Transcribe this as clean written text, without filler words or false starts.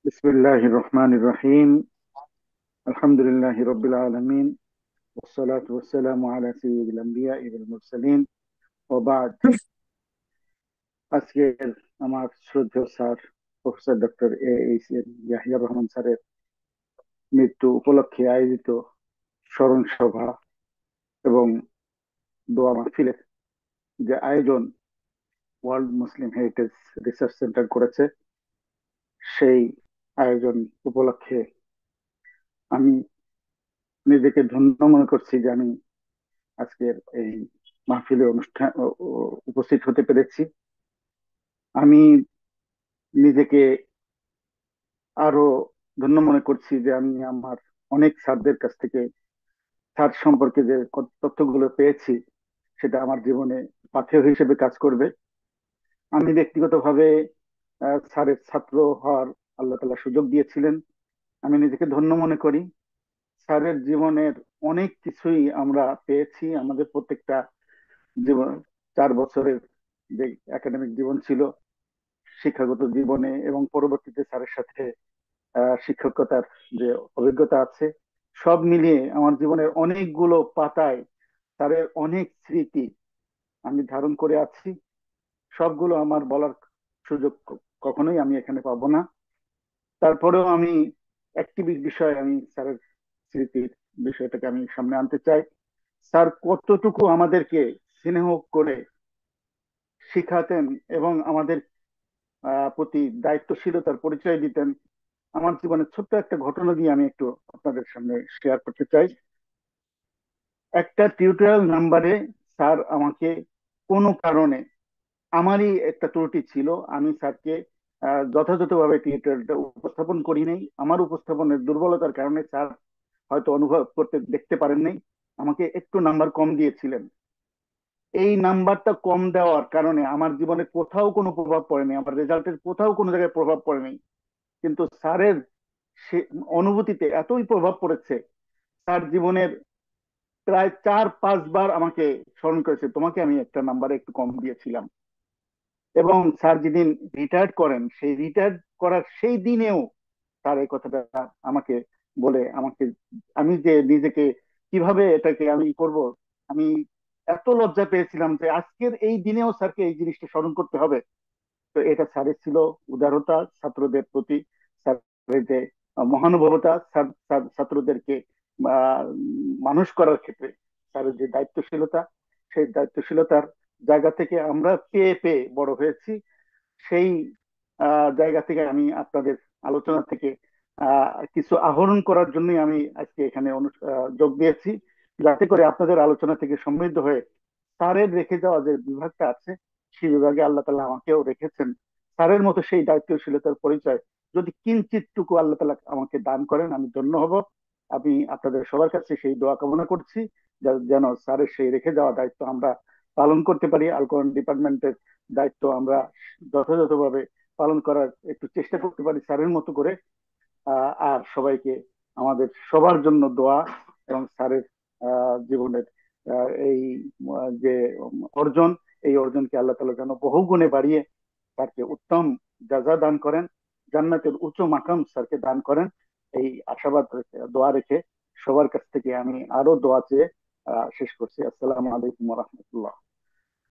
بسم الله الرحمن الرحيم. الحمد لله رب العالمين، والصلاة والسلام على سيد الأنبياء والمرسلين وبعد. আজকের আমার শ্রদ্ধেয় sir professor doctor H M Yahya Rahman স্যারের মৃত্যু উপলক্ষে আয়োজিত স্মরণ সভা এবং দোয়া মাহফিলের যে আয়োজন ওয়ার্ল্ড মুসলিম হেরিটেজ রিসার্চ সেন্টার করেছে, সেই আয়োজন উপলক্ষে আমি নিজেকে ধন্য মনে করছি যে আমি আজকের এই মাহফিলে অনুষ্ঠান উপস্থিত হতে পেরেছি। আমি নিজেকে আরো ধন্য মনে করছি যে আমি আমার অনেক স্যারদের কাছ থেকে স্যার সম্পর্কে যে তথ্যগুলো পেয়েছি, সেটা আমার জীবনে পাথেয় হিসেবে কাজ করবে। আমি ব্যক্তিগতভাবে স্যারের ছাত্র হওয়ার আল্লাহ তাআলা সুযোগ দিয়েছিলেন। আমি নিজেকে ধন্য মনে করি। স্যারের জীবনের অনেক কিছুই আমরা পেয়েছি। আমাদের প্রত্যেকটা জীবন 4 বছরের যে একাডেমিক জীবন ছিল, শিক্ষাগত জীবনে এবং পরবর্তীতে স্যারের সাথে শিক্ষকতার যে অভিজ্ঞতা আছে, সব মিলিয়ে আমার জীবনের অনেকগুলো পাতায় স্যারের অনেক স্মৃতি আমি ধারণ করে আছি। সবগুলো আমার বলার সুযোগ কখনোই আমি এখানে পাবো না। তারপরেও আমি একটি বিষয়, আমি স্যারের স্মৃতির বিষয়টাকে আমি সামনে আনতে চাই। স্যার কতটুকু আমাদেরকে স্নেহ করে শিখাতেন এবং আমাদের প্রতি দায়িত্বশীলতার পরিচয় দিতেন। আমার জীবনের ছোট্ট একটা ঘটনা দিয়ে আমি একটু আপনাদের সামনে শেয়ার করতে চাই। একটা টিউটোরিয়াল নাম্বারে স্যার আমাকে কোনো কারণে, আমারই একটা ত্রুটি ছিল, আমি স্যারকে যথাযথভাবে টিউটোরিয়ালটা উপস্থাপন করি নাই। আমার উপস্থাপনের দুর্বলতার কারণে স্যার হয়তো অনুভব করতে দেখতে পারেন নাই, আমাকে একটু নাম্বার কম দিয়েছিলেন। এই নাম্বারটা কম দেওয়ার কারণে আমার জীবনে কোথাও কোনো প্রভাব পড়েনি, আমার রেজাল্টের কোথাও কোনো জায়গায় প্রভাব পড়েনি। কিন্তু স্যারের সে অনুভূতিতে এতই প্রভাব পড়েছে। স্যার জীবনের প্রায় 4-5 বার আমাকে স্মরণ করেছে, তোমাকে আমি একটা নাম্বারে একটু কম দিয়েছিলাম। এবং স্যার যেদিন রিটায়ার্ড করেন, সেই রিটায়ার্ড করার সেই দিনেও স্যার এই কথাটা আমাকে বলে, আমাকে, আমি যে নিজেকে কিভাবে এটাকে আমি করব, আমি এত লজ্জা পেয়েছিলাম যে আজকের এই দিনেও স্যারকে এই জিনিসটা স্মরণ করতে হবে। তো এটা স্যারের ছিল উদারতা ছাত্রদের প্রতি, স্যারের যে মহানুভবতা, ছাত্রদেরকে আহ, মানুষ করার ক্ষেত্রে স্যারের যে দায়িত্বশীলতা, সেই দায়িত্বশীলতার জায়গা থেকে আমরা পেয়ে পেয়ে বড় হয়েছি। সেই জায়গা থেকে আমি আপনাদের আলোচনা থেকে কিছু আহরণ করার জন্যই আমি আজকে এখানে যোগ দিয়েছি, যাতে করে আপনাদের আলোচনা থেকে সমৃদ্ধ হয়ে স্যারের রেখে যাওয়া যে বিভাগটা আছে, সেই বিভাগে আল্লাহ তাআলা আমাকেও রেখেছেন। স্যারের মতো সেই দায়িত্বশীলতার পরিচয় যদি কিঞ্চিতটুকু আল্লাহ তাআলা আমাকে দান করেন, আমি ধন্য হব। আমি আপনাদের সবার কাছে সেই দোয়া কামনা করছি, যেন স্যারের সেই রেখে যাওয়া দায়িত্ব আমরা পালন করতে পারি। আল কোরআন ডিপার্টমেন্টের দায়িত্ব আমরা যথাযথভাবে পালন করার একটু চেষ্টা করতে পারি স্যারের মতো করে। আর সবাইকে আমাদের সবার জন্য দোয়া, এবং স্যারের জীবনের এই যে অর্জন, এই অর্জনকে আল্লাহ তাআলা যেন বহু গুণে বাড়িয়ে স্যারকে উত্তম জাযা দান করেন, জান্নাতের উচ্চ মাকাম স্যারকে দান করেন। এই আশাবাদ রেখে, দোয়া রেখে সবার কাছ থেকে আমি আরো দোয়া চেয়ে শেষ করছি। আসসালামু আলাইকুম ওয়া রাহমাতুল্লাহ।